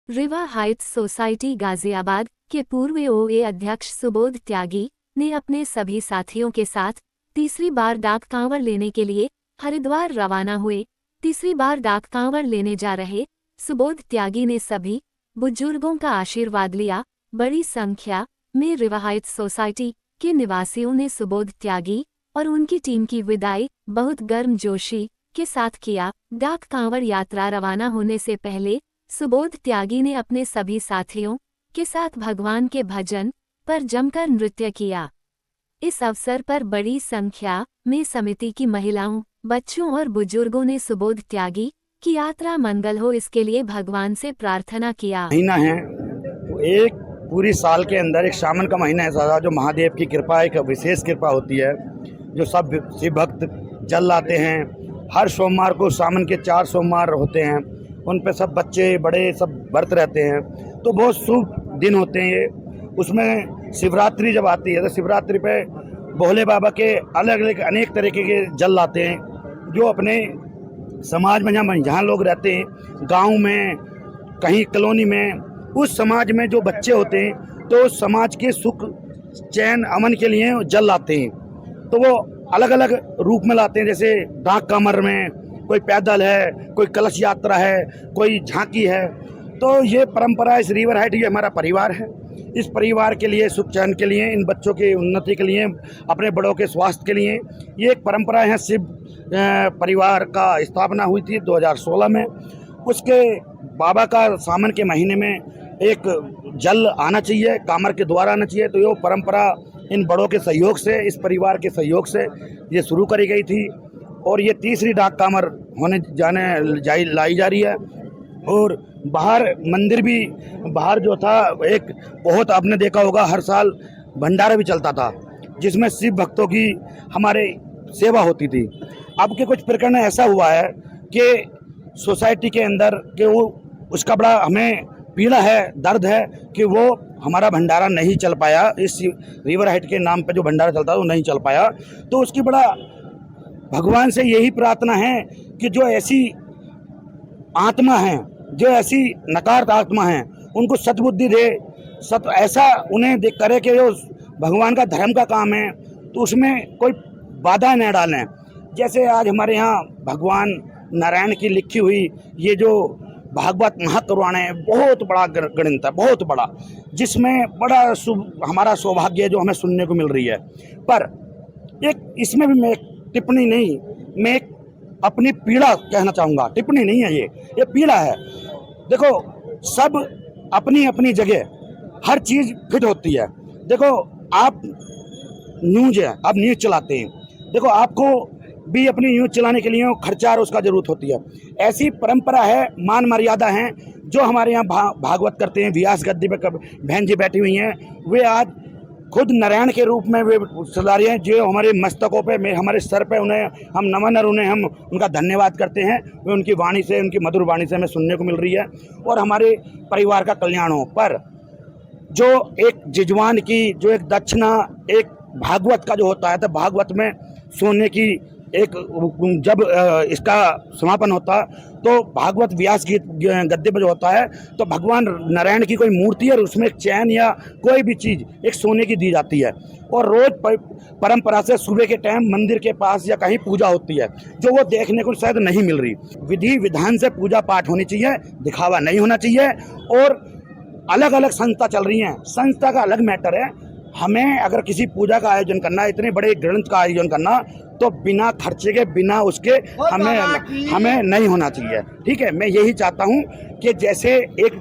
Riva Heights society Ghaziabad के पूर्व ओए अध्यक्ष सुबोध त्यागी ने अपने सभी साथियों के साथ तीसरी बार डाक कांवड़ लेने के लिए हरिद्वार रवाना हुए। तीसरी बार डाक कांवड़ लेने जा रहे सुबोध त्यागी ने सभी बुजुर्गों का आशीर्वाद लिया। बड़ी संख्या में रिवा हाइट्स सोसाइटी के निवासियों ने सुबोध त्यागी और उनकी टीम की विदाई बहुत गर्मजोशी के साथ किया। डाक कांवड़ यात्रा रवाना होने से पहले सुबोध त्यागी ने अपने सभी साथियों के साथ भगवान के भजन पर जमकर नृत्य किया। इस अवसर पर बड़ी संख्या में समिति की महिलाओं, बच्चों और बुजुर्गों ने सुबोध त्यागी की यात्रा मंगल हो इसके लिए भगवान से प्रार्थना किया। महीना है, एक पूरी साल के अंदर एक सावन का महीना ऐसा जो महादेव की कृपा, एक विशेष कृपा होती है, जो सब शिव भक्त जल लाते हैं। हर सोमवार को सावन के 4 सोमवार होते हैं, उन पे सब बच्चे बड़े सब व्रत रहते हैं, तो बहुत शुभ दिन होते हैं ये। उसमें शिवरात्रि जब आती है तो शिवरात्रि पे भोले बाबा के अलग अलग अनेक तरीके के जल लाते हैं, जो अपने समाज में जहाँ लोग रहते हैं, गांव में, कहीं कॉलोनी में, उस समाज में जो बच्चे होते हैं तो समाज के सुख चैन अमन के लिए जल लाते हैं। तो वो अलग अलग रूप में लाते हैं, जैसे डाक कांवड़ में कोई पैदल है, कोई कलश यात्रा है, कोई झांकी है। तो ये परंपरा, इस रिवर हाइट, ये हमारा परिवार है। इस परिवार के लिए, सुख चैन के लिए, इन बच्चों की उन्नति के लिए, अपने बड़ों के स्वास्थ्य के लिए ये एक परंपरा है। शिव परिवार का स्थापना हुई थी 2016 में। उसके बाबा का सावन के महीने में एक जल आना चाहिए, कांवड़ के द्वारा आना चाहिए। तो ये परंपरा इन बड़ों के सहयोग से, इस परिवार के सहयोग से ये शुरू करी गई थी और ये तीसरी डाक कांवड़ लाई जा रही है। और बाहर मंदिर भी, बाहर जो था एक बहुत, आपने देखा होगा, हर साल भंडारा भी चलता था जिसमें शिव भक्तों की हमारे सेवा होती थी। अब के कुछ प्रकरण ऐसा हुआ है कि सोसाइटी के अंदर कि वो उसका बड़ा हमें पीड़ा है, दर्द है कि वो हमारा भंडारा नहीं चल पाया। इस रिवर हाइट के नाम पे जो भंडारा चलता है वो नहीं चल पाया। तो उसकी बड़ा भगवान से यही प्रार्थना है कि जो ऐसी आत्मा है, जो ऐसी नकारात्मक आत्मा है, उनको सद्बुद्धि दे, ऐसा उन्हें देख करे कि जो भगवान का धर्म का काम है तो उसमें कोई बाधा न डालें। जैसे आज हमारे यहाँ भगवान नारायण की लिखी हुई ये जो भागवत महापुराण है, बहुत बड़ा ग्रंथ है, बहुत बड़ा, जिसमें बड़ा हमारा सौभाग्य है जो हमें सुनने को मिल रही है। पर एक इसमें भी मैं टिप्पणी नहीं, मैं अपनी पीड़ा कहना चाहूँगा। टिप्पणी नहीं है ये पीड़ा है। देखो, सब अपनी अपनी जगह हर चीज़ फिट होती है। देखो, आप न्यूज़ है, आप न्यूज़ चलाते हैं, देखो आपको भी अपनी न्यूज़ चलाने के लिए खर्चा और उसका ज़रूरत होती है। ऐसी परंपरा है, मान मर्यादा हैं जो हमारे यहाँ भागवत करते हैं। व्यास गद्दी पे बहन जी बैठी हुई हैं, वे आज खुद नारायण के रूप में वे चला रही हैं, जो हमारे मस्तकों पे, हमारे सर पे उन्हें हम नमन और उन्हें हम उनका धन्यवाद करते हैं। वे उनकी वाणी से, उनकी मधुर वाणी से हमें सुनने को मिल रही है और हमारे परिवार का कल्याण हो। पर जो एक जिजवान की जो एक दक्षिणा, एक भागवत का जो होता है, तो भागवत में सोने की एक, जब इसका समापन होता तो भागवत व्यास गीत गद्दे पर जो होता है तो भगवान नारायण की कोई मूर्ति है और उसमें एक चैन या कोई भी चीज़ एक सोने की दी जाती है। और रोज परंपरा से सुबह के टाइम मंदिर के पास या कहीं पूजा होती है, जो वो देखने को शायद नहीं मिल रही। विधि विधान से पूजा पाठ होनी चाहिए, दिखावा नहीं होना चाहिए। और अलग अलग संस्था चल रही हैं, संस्था का अलग मैटर है। हमें अगर किसी पूजा का आयोजन करना है, इतने बड़े ग्रंथ का आयोजन करना, तो बिना खर्चे के, बिना उसके हमें नहीं होना चाहिए। ठीक है, मैं यही चाहता हूँ कि जैसे एक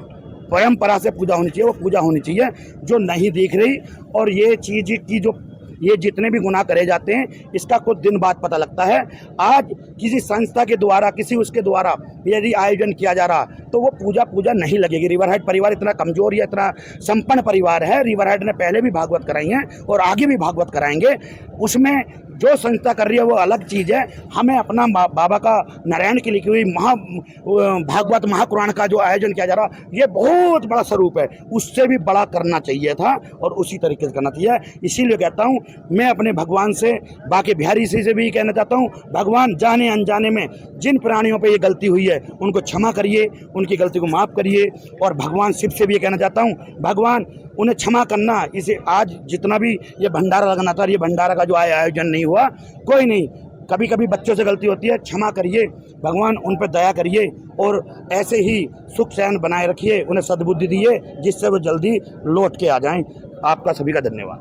परंपरा से पूजा होनी चाहिए, वो पूजा होनी चाहिए जो नहीं दिख रही। और ये चीज़ की जो ये जितने भी गुनाह करे जाते हैं, इसका कुछ दिन बाद पता लगता है। आज किसी संस्था के द्वारा, किसी उसके द्वारा यदि आयोजन किया जा रहा तो वो पूजा नहीं लगेगी। रिवर हाइट परिवार इतना कमजोर या इतना संपन्न परिवार है। रिवर हाइट ने पहले भी भागवत कराई हैं और आगे भी भागवत कराएंगे। उसमें जो संस्था कर रही है वो अलग चीज़ है। हमें अपना बाबा का नारायण की लिखी हुई भागवत महापुराण का जो आयोजन किया जा रहा, ये बहुत बड़ा स्वरूप है, उससे भी बड़ा करना चाहिए था और उसी तरीके से करना चाहिए। इसीलिए कहता हूँ मैं अपने भगवान से, बाकी बिहारी से भी कहना चाहता हूँ, भगवान जाने अनजाने में जिन प्राणियों पे ये गलती हुई है उनको क्षमा करिए, उनकी गलती को माफ़ करिए। और भगवान शिव से भी ये कहना चाहता हूँ, भगवान उन्हें क्षमा करना। इसे आज जितना भी ये भंडारा लगना था, ये भंडारा का जो आयोजन नहीं हुआ, कोई नहीं, कभी कभी बच्चों से गलती होती है, क्षमा करिए, भगवान उन पर दया करिए और ऐसे ही सुख चैन बनाए रखिए, उन्हें सद्बुद्धि दिए जिससे वो जल्दी लौट के आ जाएं। आपका सभी का धन्यवाद।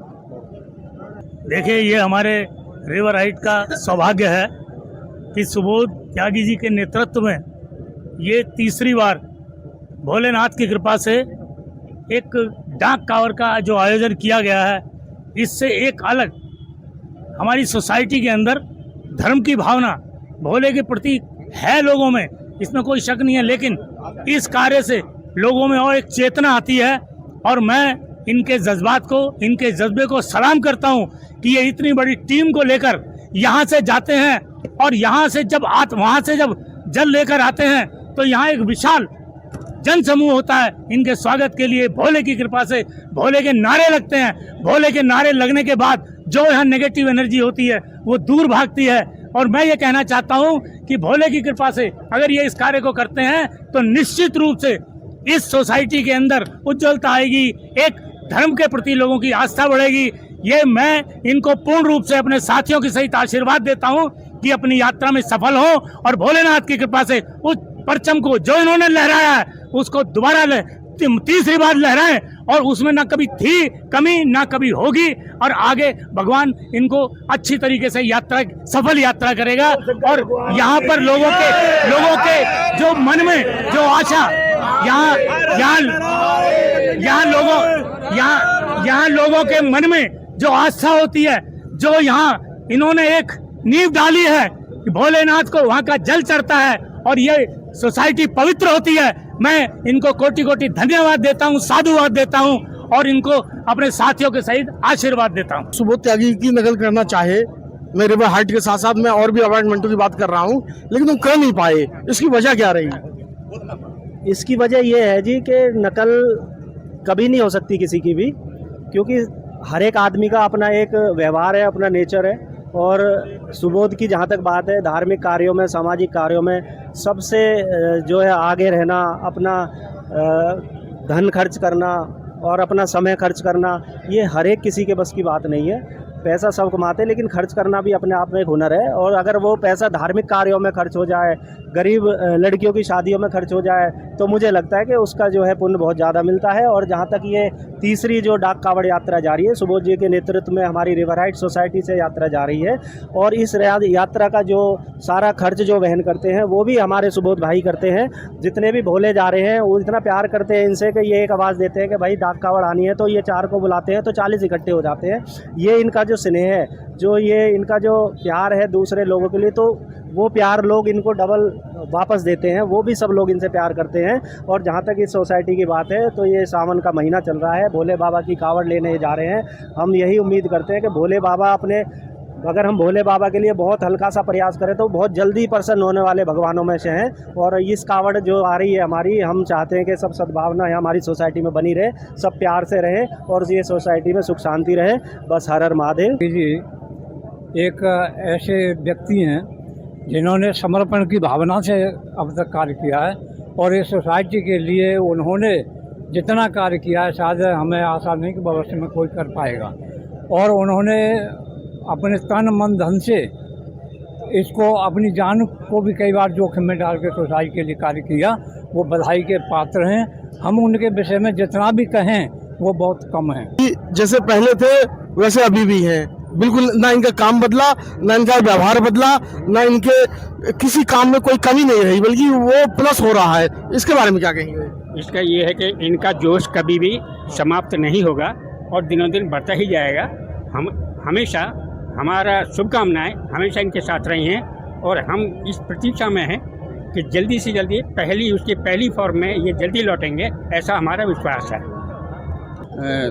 देखिए, ये हमारे रिवर राइट का सौभाग्य है कि सुबोध त्यागी जी के नेतृत्व में ये तीसरी बार भोलेनाथ की कृपा से एक डाक कांवड़ का जो आयोजन किया गया है। इससे एक अलग हमारी सोसाइटी के अंदर धर्म की भावना भोले के प्रति है लोगों में, इसमें कोई शक नहीं है, लेकिन इस कार्य से लोगों में और एक चेतना आती है और मैं इनके जज्बात को, इनके जज्बे को सलाम करता हूं कि ये इतनी बड़ी टीम को लेकर यहाँ से जाते हैं और यहाँ से जब वहाँ से जब जल लेकर आते हैं तो यहाँ एक विशाल जन समूह होता है इनके स्वागत के लिए। भोले की कृपा से भोले के नारे लगते हैं, भोले के नारे लगने के बाद जो यहाँ नेगेटिव एनर्जी होती है वो दूर भागती है। और मैं ये कहना चाहता हूँ कि भोले की कृपा से अगर ये इस कार्य को करते हैं तो निश्चित रूप से इस सोसाइटी के अंदर उज्ज्वलता आएगी, एक धर्म के प्रति लोगों की आस्था बढ़ेगी। ये मैं इनको पूर्ण रूप से अपने साथियों के सहित आशीर्वाद देता हूँ कि अपनी यात्रा में सफल हो और भोलेनाथ की कृपा से उस परचम को जो इन्होंने लहराया है उसको दोबारा तीसरी बार लहराएं और उसमें ना कभी थी कमी ना कभी होगी और आगे भगवान इनको अच्छी तरीके से सफल यात्रा करेगा। और यहाँ पर लोगों के जो मन में जो आशा यहाँ लोगों के मन में जो आस्था होती है, जो यहाँ इन्होंने एक नींव डाली है कि भोलेनाथ को वहाँ का जल चढ़ता है और ये सोसाइटी पवित्र होती है। मैं इनको कोटि कोटि धन्यवाद देता हूँ, साधुवाद देता हूँ और इनको अपने साथियों के सहित आशीर्वाद देता हूँ। सुबोध त्यागी की नकल करना चाहे, मैं रिवर हाइट के साथ साथ मैं और भी अपार्टमेंटों की बात कर रहा हूँ, लेकिन तुम कर नहीं पाए, इसकी वजह क्या रही? इसकी वजह यह है जी कि नकल कभी नहीं हो सकती किसी की भी, क्योंकि हर एक आदमी का अपना एक व्यवहार है, अपना नेचर है। और सुबोध की जहाँ तक बात है, धार्मिक कार्यों में, सामाजिक कार्यों में सबसे जो है आगे रहना, अपना धन खर्च करना और अपना समय खर्च करना, ये हर एक किसी के बस की बात नहीं है। पैसा सब कमाते, लेकिन खर्च करना भी अपने आप में एक हुनर है। और अगर वो पैसा धार्मिक कार्यों में खर्च हो जाए, गरीब लड़कियों की शादियों में खर्च हो जाए, तो मुझे लगता है कि उसका जो है पुण्य बहुत ज़्यादा मिलता है। और जहाँ तक ये तीसरी जो डाक कावड़ यात्रा जा रही है, सुबोध जी के नेतृत्व में हमारी रिवर राइट सोसाइटी से यात्रा जा रही है और इस यात्रा का जो सारा खर्च जो वहन करते हैं वो भी हमारे सुबोध भाई करते हैं। जितने भी भोले जा रहे हैं वो इतना प्यार करते हैं इनसे कि ये एक आवाज़ देते हैं कि भाई डाक कावड़ आनी है, तो ये 4 को बुलाते हैं तो 40 इकट्ठे हो जाते हैं। ये इनका जो स्नेह है, जो ये इनका जो प्यार है दूसरे लोगों के लिए, तो वो प्यार लोग इनको डबल वापस देते हैं, वो भी सब लोग इनसे प्यार करते हैं। और जहाँ तक इस सोसाइटी की बात है, तो ये सावन का महीना चल रहा है, भोले बाबा की कावड़ लेने जा रहे हैं। हम यही उम्मीद करते हैं कि भोले बाबा अगर हम भोले बाबा के लिए बहुत हल्का सा प्रयास करें तो बहुत जल्दी प्रसन्न होने वाले भगवानों में से हैं। और इस कावड़ जो आ रही है हमारी, हम चाहते हैं कि सब सद्भावना है हमारी सोसाइटी में बनी रहे, सब प्यार से रहे और ये सोसाइटी में सुख शांति रहे। बस हर हर महादेव जी एक ऐसे व्यक्ति हैं जिन्होंने समर्पण की भावना से अब तक कार्य किया है और इस सोसाइटी के लिए उन्होंने जितना कार्य किया है शायद हमें आशा नहीं कि भविष्य में कोई कर पाएगा। और उन्होंने अपने तन मन धन से इसको, अपनी जान को भी कई बार जोखिम में डाल के सोसाइटी के लिए कार्य किया। वो बधाई के पात्र हैं। हम उनके विषय में जितना भी कहें वो बहुत कम है। जैसे पहले थे वैसे अभी भी हैं, बिल्कुल ना इनका काम बदला, ना इनका व्यवहार बदला, ना इनके किसी काम में कोई कमी नहीं रही, बल्कि वो प्लस हो रहा है। इसके बारे में क्या कहेंगे? इसका ये है कि इनका जोश कभी भी समाप्त नहीं होगा और दिनों दिन बढ़ता ही जाएगा। हम हमेशा, हमारा शुभकामनाएं हमेशा इनके साथ रही हैं और हम इस प्रतीक्षा में हैं कि जल्दी से जल्दी उसकी पहली फॉर्म में ये जल्दी लौटेंगे, ऐसा हमारा विश्वास है।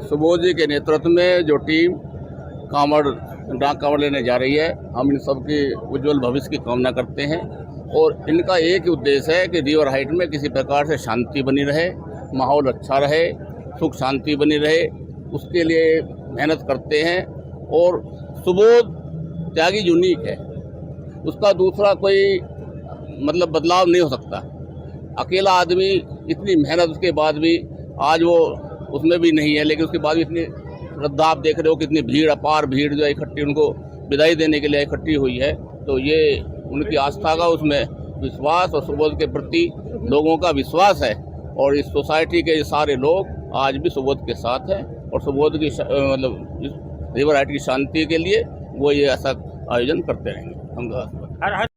सुबोध जी के नेतृत्व में जो टीम कांवड़ डाक कांवड़ लेने जा रही है। हम इन सब के उज्जवल भविष्य की कामना करते हैं और इनका एक ही उद्देश्य है कि रिवर हाइट में किसी प्रकार से शांति बनी रहे, माहौल अच्छा रहे, सुख शांति बनी रहे, उसके लिए मेहनत करते हैं। और सुबोध त्यागी यूनिक है, उसका दूसरा कोई मतलब बदलाव नहीं हो सकता। अकेला आदमी इतनी मेहनत उसके बाद भी आज वो उसमें भी नहीं है, लेकिन उसके बाद भी इतनी श्रद्धा आप देख रहे हो, कितनी भीड़, अपार भीड़ जो इकट्ठी उनको विदाई देने के लिए इकट्ठी हुई है। तो ये उनकी आस्था का उसमें विश्वास और सुबोध के प्रति लोगों का विश्वास है और इस सोसाइटी के सारे लोग आज भी सुबोध के साथ हैं और सुबोध की मतलब रिवर हाइट की शांति के लिए वो ये ऐसा आयोजन करते रहेंगे। हम